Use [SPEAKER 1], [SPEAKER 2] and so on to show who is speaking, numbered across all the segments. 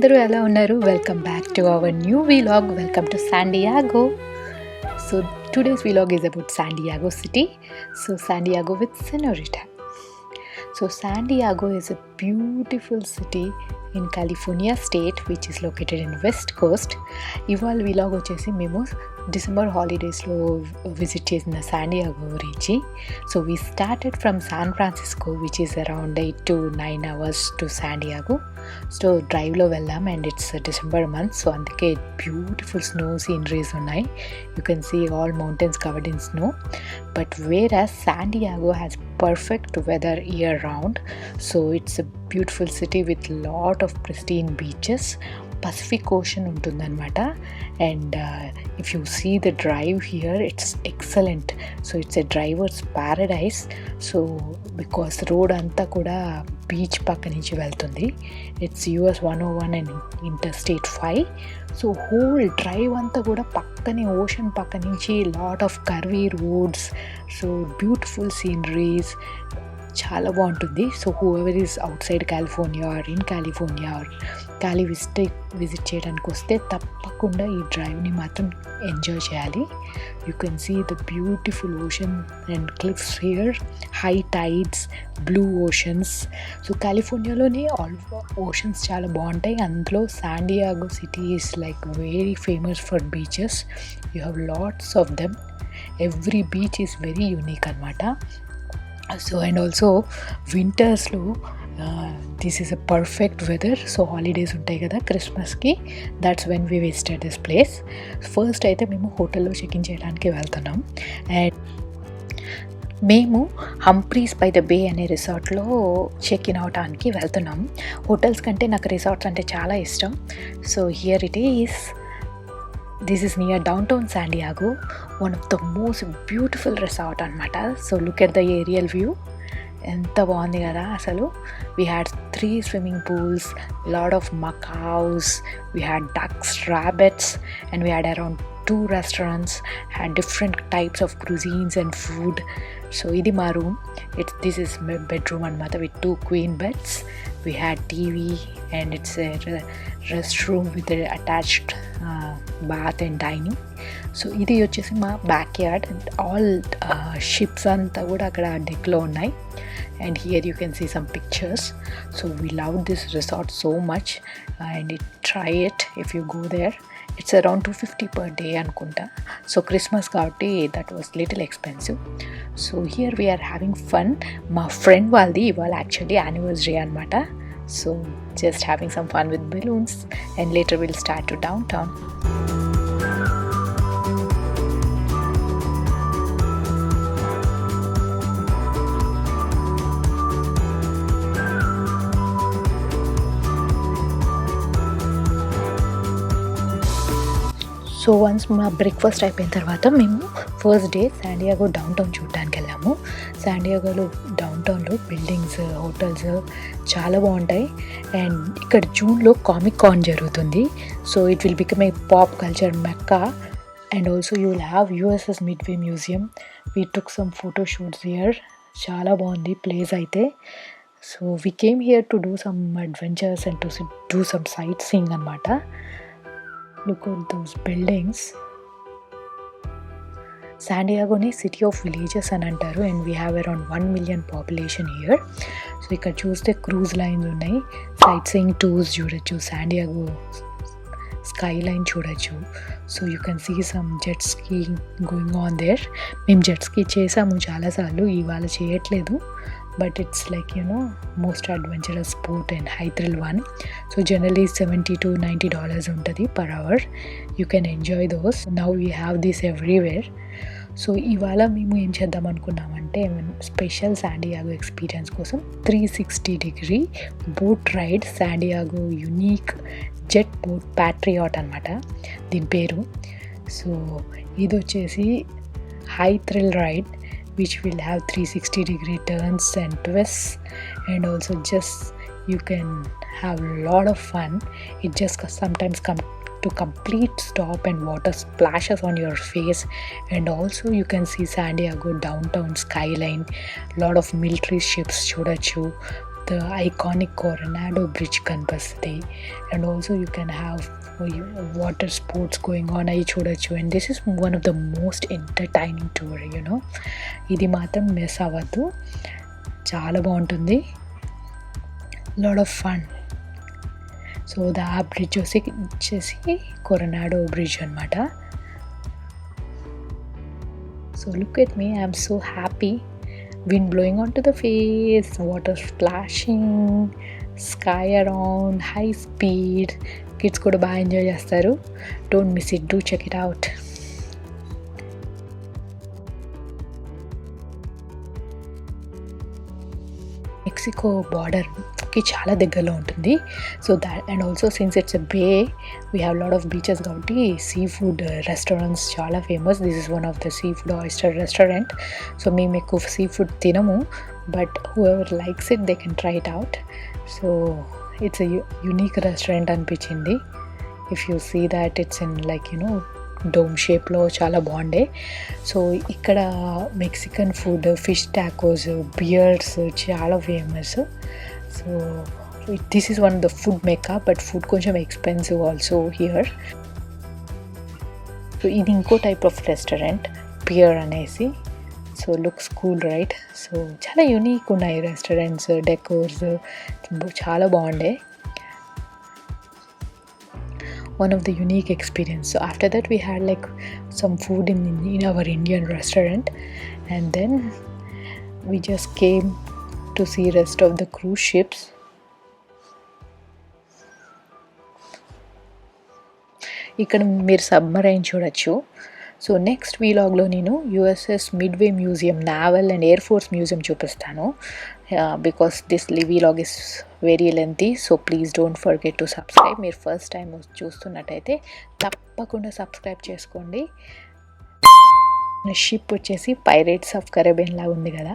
[SPEAKER 1] అందరూ ఎలా ఉన్నారు? Welcome back to our new vlog. Welcome to San Diego. So today's vlog is about San Diego city. So San Diego with Senorita. So San Diego is a beautiful city in California state which is located in west coast. ఇవాళ vlog వచ్చేసి మేము December హాలిడేస్లో visit చేసిన San Diego గురించి. So we started from San Francisco which is around 8 to 9 hours to San Diego. So డ్రైవ్లో వెళ్ళాం and it's December month, so అందుకే beautiful snow sceneries ఉన్నాయి. You can see all mountains covered in snow. But whereas San Diego has perfect weather year round. So it's a beautiful city with lot of pristine beaches. Pacific Ocean ఉంటుందన్నమాట. And if you see the drive here it's excellent. So it's a driver's paradise. So because road అంతా కూడా beach పక్క నుంచి వెళ్తుంది. It's US 101 and interstate 5. So whole drive అంతా కూడా పక్కనే ocean పక్క నుంచి lot of curvy roads. So beautiful sceneries, చాలా బాగుంటుంది. So whoever is outside California or in California or Cali visit చేయడానికి వస్తే తప్పకుండా ఈ డ్రైవ్ని మాత్రం ఎంజాయ్ చేయాలి. You can see the beautiful ocean and cliffs here, high tides, blue oceans. So కాలిఫోర్నియాలోనే ఆల్ ఓషన్స్ చాలా బాగుంటాయి. అందులో San Diego city is like very famous for beaches. You have lots of them. Every beach is very unique అనమాట. So and also వింటర్స్లో this is a perfect weather. So holidays ఉంటాయి కదా క్రిస్మస్కి, that's when we visited this place. First అయితే మేము హోటల్లో check in చేయడానికి వెళ్తున్నాం. అండ్ మేము హంప్రీస్ బై ద బే అనే రిసార్ట్లో చెక్ ఇన్ అవడానికి వెళ్తున్నాం. హోటల్స్ కంటే నాకు రిసార్ట్స్ అంటే చాలా ఇష్టం. So here it is. This is near downtown San Diego, one of the most beautiful resort అనమాట. So look at the aerial view, ఎంత బాగుంది కదా అసలు. We had 3 swimming pools, lot of macaws, we had ducks, rabbits, and we had around 2 restaurants, had different types of cuisines and food. So ఇది మా room. This is my bedroom అనమాట with 2 queen beds. We had TV and it's a restroom with an attached bath and dining. So ఇది వచ్చేసి మా back yard. And all ships అంతా కూడా అక్కడ డెక్లో ఉన్నాయి. And here you can see some pictures. So we love this resort so much and try it if you go there. It's around $250 per day అనుకుంటా. So Christmas కాబట్టి that was little expensive. So here we are having fun. మా friend వాళ్ళది ఇవాళ actually anniversary అనమాట. So just having some fun with balloons and later we'll start to downtown. So once మా breakfast అయిపోయిన తర్వాత మేము first day San Diego downtown చూడడానికి వెళ్ళాము. శాన్ డియాగోలో డౌన్ టౌన్లో బిల్డింగ్స్, హోటల్స్ చాలా బాగుంటాయి. అండ్ ఇక్కడ జూన్లో కామిక్ కాన్ జరుగుతుంది. So it will become a pop culture Mecca. And also you will have USS Midway museum. We took some photo shoots here. చాలా బాగుంది ప్లేస్ అయితే. So we came here to do some adventures and to do some sight seeing అనమాట. Look at those buildings. San Diego ni city of villages అని అంటారు. And we have around 1 million population here. So ఇక్కడ చూస్తే cruise lines ఉన్నాయి, sightseeing tours చూడొచ్చు, San Diego skyline చూడొచ్చు. So you can see some jet skiing going on there. మేము jet ski చేసాము చాలాసార్లు, ఇవాళ చేయట్లేదు. But it's like, you know, most adventurous sport and high thrill one. So generally $70 to $90 untadi per hour. You can enjoy those. Now we have this everywhere. So ఇవాళ మేము ఏం చేద్దాం అనుకున్నామంటే స్పెషల్ శాన్ డియాగో ఎక్స్పీరియన్స్ కోసం 360-degree boat ride, San Diego unique jet boat Patriot అనమాట దీని పేరు. So ఇది వచ్చేసి high thrill ride which will have 360-degree turns and twists, and also just you can have a lot of fun. It just sometimes come to complete stop and water splashes on your face. And also you can see San Diego downtown skyline, lot of military ships చూడొచ్చు, the iconic Coronado Bridge కనిపిస్తుంది. And also you can have water sports going on అయి చూడొచ్చు. And this is one of the most entertaining tour, you know. ఇది మాత్రం miss అవ్వద్దు, చాలా బాగుంటుంది. Lot of fun. So ఆ బ్రిడ్జ్ వచ్చేసి కొరనాడో బ్రిడ్జ్ అనమాట. So look at me, I'm so happy. Wind blowing onto the face, water splashing, sky around, high speed. Kids కూడా బాగా ఎంజాయ్ చేస్తారు. Don't miss it, do check it out. Mexico బార్డర్కి చాలా దగ్గరలో ఉంటుంది. So that and also since it's a bay, we have lot of beaches కాబట్టి sea food restaurants చాలా famous. This is one of the sea food oyster restaurant. So మేము ఎక్కువ సీ ఫుడ్ తినము, but who ever likes it they can try it out. So it's a unique restaurant అనిపించింది. If you see that it's in like you know dome షేప్లో చాలా బాగుండే. So ఇక్కడ Mexican food, fish tacos, beers చాలా famous. So this is one of the food Mecca, but food కొంచెం expensive also here. So ఇది ఇంకో type of restaurant, pier అనేసి. So looks cool right. So చాలా యూనిక్ ఉన్నాయి restaurants, decors చాలా బాగుండే. One of the unique experience. So after that we had like some food in our Indian restaurant, and then we just came to see rest of the cruise ships. ఇక్కడ మీరు submarine చూడొచ్చు. So next వీలాగ్లో నేను USS Midway museum, naval and air force museum చూపిస్తాను. Because this vlog is very lengthy. So please don't forget to subscribe. మీరు first time చూస్తున్నట్టయితే తప్పకుండా subscribe చేసుకోండి. షిప్ వచ్చేసి పైరేట్స్ ఆఫ్ కరేబియన్ లాగా ఉంది కదా.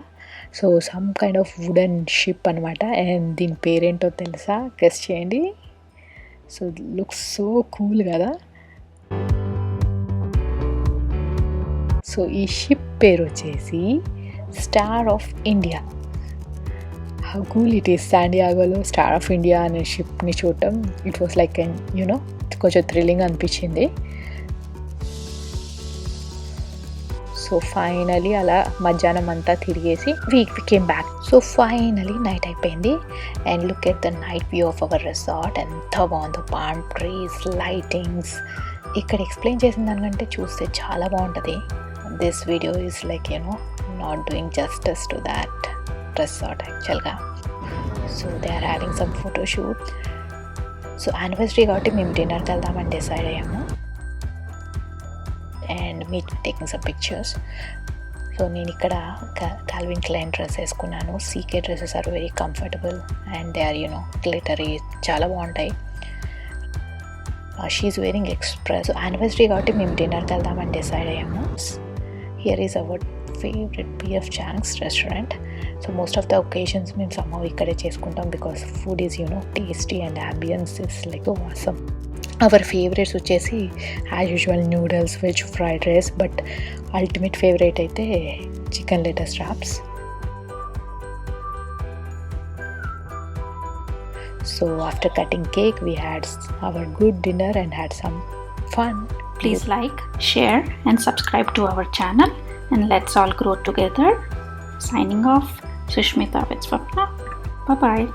[SPEAKER 1] So some kind of wooden ship అనమాట. అండ్ దీని పేరేంటో తెలుసా? గెస్ చేయండి. సో లుక్స్ సో కూల్ కదా. సో ఈ షిప్ పేరు వచ్చేసి Star of India. How cool it is. శాండియాగోలో స్టార్ ఆఫ్ ఇండియా అనే షిప్ని చూడటం, ఇట్ వాస్ లైక్ యూనో కొంచెం థ్రిల్లింగ్ అనిపించింది. సో ఫైనలీ అలా మధ్యాహ్నం అంతా తిరిగేసి we came back. So finally night అయిపోయింది. And look at the night view of our resort. ఎంత బాగుందో, పామ్ ట్రీస్, లైటింగ్స్. ఇక్కడ ఎక్స్ప్లెయిన్ చేసిన దానికంటే చూస్తే చాలా బాగుంటుంది. This video is like, you know, not doing justice to that resort actually. So they are having some photo shoot. So anniversary కాబట్టి మేము డిన్నర్కి వెళ్దామని డిసైడ్ అయ్యాము. And me taking some pictures. So నేను ఇక్కడ కాల్విన్ క్లైన్ డ్రెస్ వేసుకున్నాను. CK dresses are very comfortable and they are you know glittery, చాలా బాగుంటాయి. She is wearing express. యానివర్సరీ కాబట్టి మేము డిన్నర్కి వెళ్దామని డిసైడ్ అయ్యాము. Here is our favorite PF Chang's restaurant. So most of the occasions మేము somehow ikkade చేసుకుంటాం because food is, you know, tasty and ambience is like awesome. Our favorites వచ్చేసి as usual noodles, veg fried rice, but ultimate favorite అయితే chicken lettuce wraps. So after cutting cake we had our good dinner and had some fun.
[SPEAKER 2] Please like, share and subscribe to our channel, and let's all grow together. Signing off, Sushmita with Swapna. Bye bye.